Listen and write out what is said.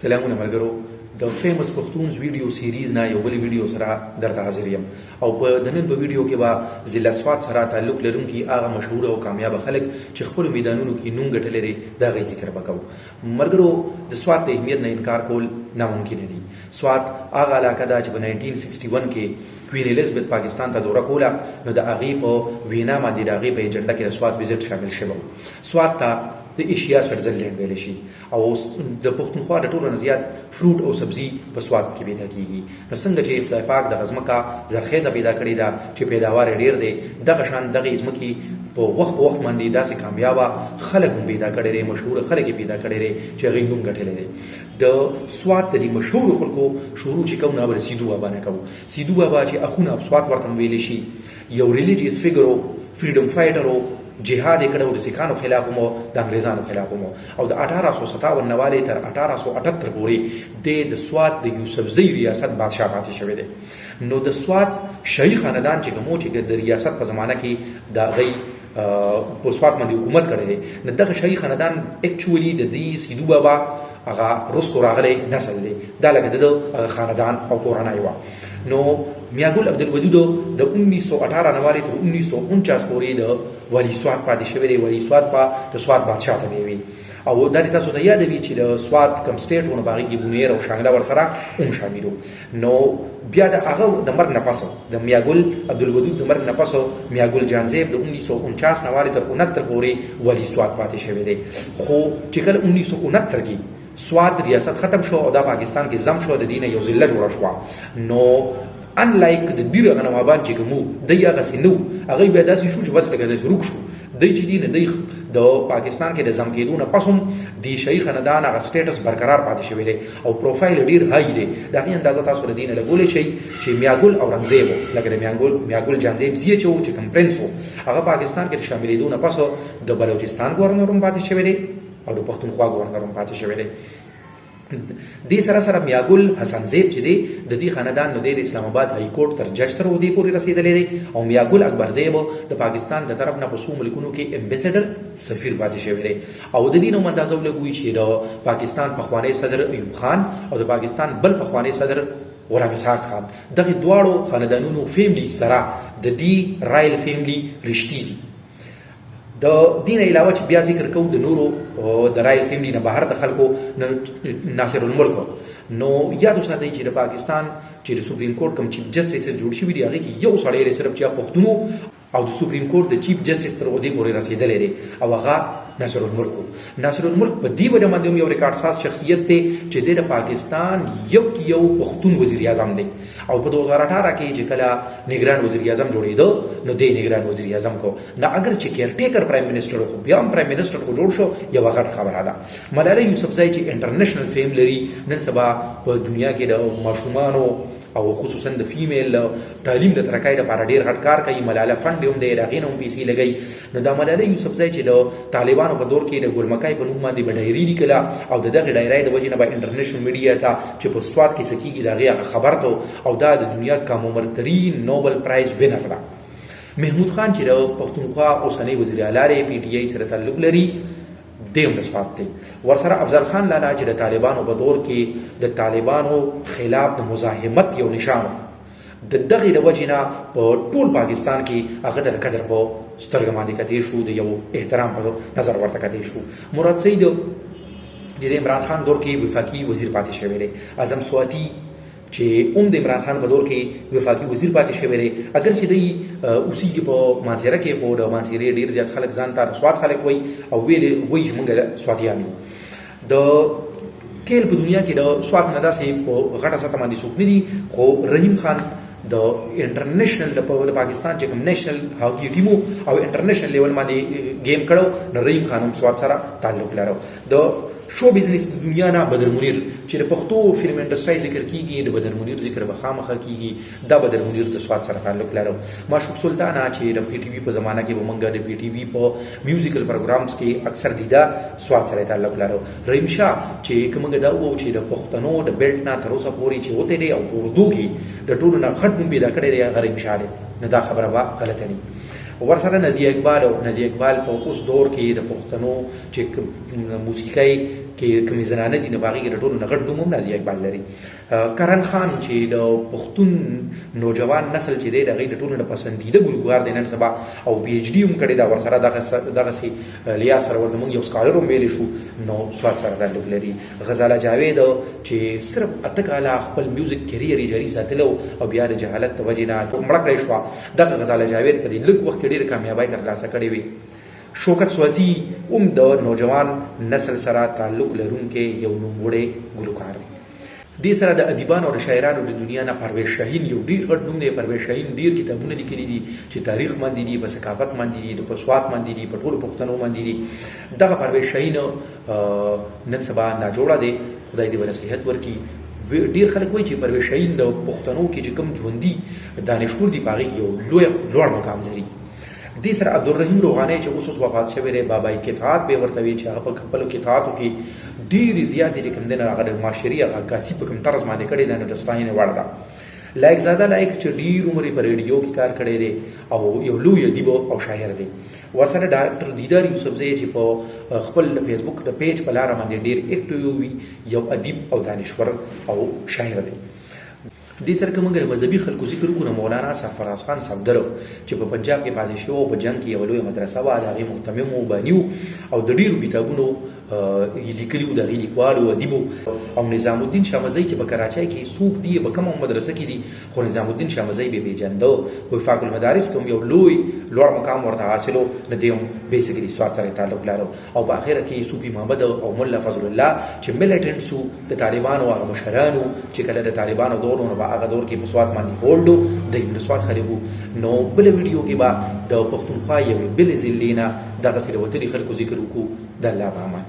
سلامونه ملګرو د فیمس پښتونز ویډیو سیریز نه یو بل ویډیو سره درته حاضر یم او په د نن په ویډیو کې به ضلع سوات سره تعلق لرونکي هغه مشهور او کامیاب خلک چې خپل میدانونو کې نوم ګټلې لري دا غي ذکر وکړو ملګرو د سوات د اهمیت نه انکار کول ناممکن دي سوات هغه علاقه ده چې په 1961 کې کوین الیزابت پاکستان ته دوره کوله نو د هغې په وینا باندې د هغې په ایجنډا کې د سوات ویزټ شامل شوی سوات ته د ایشیا سویټزرلینډ ویل شي او د پښتونخوا د ټولو نه زیات فروټ او سبزي په سوات کې پیدا کیږي نو څنګه چې خدای پاک د غزمکا زرخیزه پیدا کړې ده چې پیداوار ډیر دی دغه شان دغه ځمکې په وخت باندې داسې کامیابه خلک هم پیدا کړي دي مشهور خلک پیدا کړي دي چې هغه نوم ګټلې دي د سوات د مشهور خلکو شروع چې کوم نه سیدو بابا نه کوو سیدو بابا چې اخونه سوات ورته ویل شي یو ریلیجیس فیګر فریډم فایټر جهاد کړو د سکانو خلاف مو د انګریزانو خلاف مو او د 1857 نواله تر 1878 پورې د سوات د یوسفزئی ریاست بادشاہ پاتې شوی دی نو د سوات شاهي خاندان چې کوم چې د ریاست په زمانہ کې د غي په سوات باندې حکومت کړی دی نو دغه شاهي خاندان اکچولی د دې سیدو بابا هغه رسکو راغلی نسل دی دا لکه د خاندان او کورنۍ و نو میاګل عبدالودود د 1918 نواله تر 1949 پورې د ولی سوات پاتې شوی دی ولی سوات په د سوات بادشاہ ته وی او دا تاسو ته یاد وي چې د سوات کم سټیټ ونه باغی کې بونیر او شانګلا ور سره هم شاملو نو بیا د هغه د مرګ نه پاسو د میاګل عبدالودود د مرګ نه پاسو میاګل جانزیب د 1949 نواله تر 69 پورې ولی سوات پاتې شوی دی خو چې کله 1969 کې سوات ریاست ختم شو او د پاکستان کې زم شو د دینه یو ضلع جوړ شو نو ان لایک د ډیره غنوابان چې کومو د هغه سينو هغه بیا داسې شو چې بس لګا د شروع شو د چې دین د پاکستان کې د زم کېدو نه پسوم د شیخ خاندان هغه سټیټس برقرار پاتې شوی دی او پروفایل ډیر هاي دی دا غي اندازه تاسو د دین له ګولې شي چې میاګل او رنگزیب لکه د میاګل جانزیب زیه چې کوم پرنسو هغه پاکستان کې شاملېدو نه پسو د بلوچستان گورنر هم پاتې شوی دی او د پښتونخوا گورنر هم پاتې شوی دی د سره سره میاګل حسن زیب چې دی د دې خاندان نو د اسلام آباد های کورټ تر جج تر ودی پورې رسیدلې دی او میاګل اکبر زیب د پاکستان د طرف نه په څو ملکونو کې امبیسډر سفیر پاتې شوی دی او د دې نو اندازو لګوي چې د پاکستان پخوانی صدر ایوب خان او د پاکستان بل پخوانی صدر غلام اسحاق خان دغه دواړو خاندانونو فیملی سره د دې رایل فیملی رښتې دي د دین علاوه چې بیا ذکر کوم د نورو د رایل فیملی نه بهر د خلکو ناصر الملک نو یاد وساتئ چې د پاکستان چې د سپریم کورټ کوم چیف جسټس جوړ شوی دی هغه کې یو سړی لري صرف چې پښتون او د سپریم کورټ د چیف جسټس تر ودی پورې رسیدلې دی او هغه ناصر الملک په دې وجه باندې یو ریکارډ ساز شخصیت دی چې د پاکستان یو پښتون وزیر اعظم دی او په 2018 کې چې کله نگران وزیر اعظم جوړېدو نو د نگران وزیر اعظم کو نه اگر چې کیر ټیکر پرایم منسٹر خو بیا هم پرایم منسٹر کو جوړ شو یو غټ خبره ده ملالۍ یوسفزئی چې انټرنیشنل فیم لري نن سبا په دنیا کې د ماشومانو او خصوصا د فیمیل تعلیم د ترقۍ لپاره ډیر غټ کار کوي ملاله فند هم دی راغین هم پیسې لګي نو د ملالۍ یوسفزئی چې د طالبانو په دور کې د ګلمکای په نوم باندې ډایری لیکله او دغه ډایری د وجې نه به انټرنیشنل میډیا ته چې په سوات کې سکیږي دغه خبر ته او دا د دنیا کم عمرترین نوبل پرایز وینر ده محمود خان چې د پښتونخوا اوسنی وزیر اعلی لري پی ټی آی سره تعلق لري دیم د سوات دی ورسره افضل خان لالا چې د طالبانو په دور کې د طالبانو خلاف د مزاحمت یو نشان د دغه د وجې نه په ټول پاکستان کې هغه د قدر په سترګه باندې کتې شو د یو احترام په نظر ورته کتې شو مراد سید چې د عمران خان دور کې وفاقي وزیر پاتې شوی دی اعظم سواتی چې د عمران خان په دور کې وفاقي وزیر پاتې شوی دی اگر چې دی اوسېږي په مانسیره کې خو د مانسیرې ډېر زیات خلک ځان ته سوات خلک وایي او وایي چې موږ سواتیان یو د کیل په دنیا کې د سوات نه داسې په غټه سطح باندې څوک نه دي خو رحیم خان د انټرنیشنل د پاکستان چې کوم نېشنل هاکی ټیمو او انټرنیشنل لیول باندې گیم کړو نو رحیم خان هم سوات سره تعلق لرو د شو بزنس د دنیا نه بدر منیر چې د پښتو فلم انډستری ذکر کیږي د بدر منیر ذکر به خامخا کیږي دا بدر منیر د سوات سره تعلق لرو معشوق سلطان چې د پی ټی وی په زمانہ کې به مونږ د پی ټی وی په میوزیکل پروګرامز کې اکثر دیدا سوات سره تعلق لرو رحیم شاه چې کومه دا و چې د پښتنو د بیلټ نه تر اوسه پورې چې وته دی او په اردو کې د ټولو نه غټ نوم پیدا کړی دی رحیم شاه نه دا خبره وا غلطه نه ورسره نزیه اقبال په اوس دور کې د پښتنو چې موسیقۍ کې کومې زنانه دي نو باغې کې د ټولو نه غټ نوم هم نازیه اقبال لري. کرن خان چې د پښتون نوجوان نسل چې دی د هغې د ټولو نه پسندیده ګلوکار دی نن سبا او پی ایچ ډي هم کړې ده ورسره دغسې لیا سره ورته موږ یو سکالر هم ویلی شو نو سوات سره تعلق لري. غزاله جاوید چې صرف 8 کاله خپل میوزیک کیریر یې جاري ساتلی او بیا د جهالت د وجې نه مړه کړی شوه. دغه غزاله جاوید په دې لږ وخت کې ډېرې کامیابۍ ترلاسه کړې وې. شوکت سواتی هم د نوجوان نسل سره تعلق لرونکی یو نوموړی ګلوکار دی. دې سره د ادیبانو او د شاعرانو د دنیا نه پرویز شاهین یو ډېر غټ نوم دی. پرویز شاهین ډېر کتابونه لیکلي دي چې تاریخ باندې دي، په ثقافت باندې دي، په سوات باندې دي، په ټولو پښتنو باندې دي. دغه پرویز شاهین نن سبا ناجوړه دی، خدای دې ورته صحت ورکړي. ډېر خلک وایي چې پرویز شاهین د پښتنو کې چې کوم ژوندي دانشور دي په هغې کې یو لوړ مقام لري. دې سره عبدالرحیم روغانی چې اوس وفات شوی دی، بابای قطعات به ورته وایي چې هغه په خپلو قطعاتو کې ډېرې زیاتې چې کوم دی هغه د معاشري عکاسي په کوم طرز باندې کړې ده نو د ستاینې وړ ده. لایق زاده لایق چې ډېر عمر یې په ریډیو کې کار کړی دی او یو لوی ادیب او شاعر دی. ورسره ډاکټر دیدار یوسفزی چې په خپل فیسبوک د پیج په لاره باندې ډېر اکټیو وي، یو ادیب او دانشور او شاعر دی. دې سره که موږ د مذهبي خلکو ذکر وکړو نو مولانا سرفراز خان صفدر چې په پنجاب کې پاتې شوی او په جنګ کې یوه لویه مدرسه وه، د هغې محتمم و، باني و او د ډېرو کتابونو یې لیکلي وو، د هغې لیکوال و، ادیب او نظام الدین شامزی چې په کراچۍ کې څوک دي په کومه مدرسه کې دي خو نظام الدین شامزی به پیژنده. وفاق المدارس کې هم یو لوړ مقام ورته حاصلو، د دې هم بیسیکلي سوات سره تعلق لرو. او په اخره کې صوفي محمد او ملا فضل الله چې میلیټنټس وو د طالبانو هغه مشرانو چې کله د طالبانو دور و نو هغه دور کې په سوات باندې هولډ و، د سوات خلک وو. نو بله ویډیو کې به د پښتونخوا یوې بلې ضلعې نه دغسې د وتلي خلکو ذکر وکړو. د الله په امان.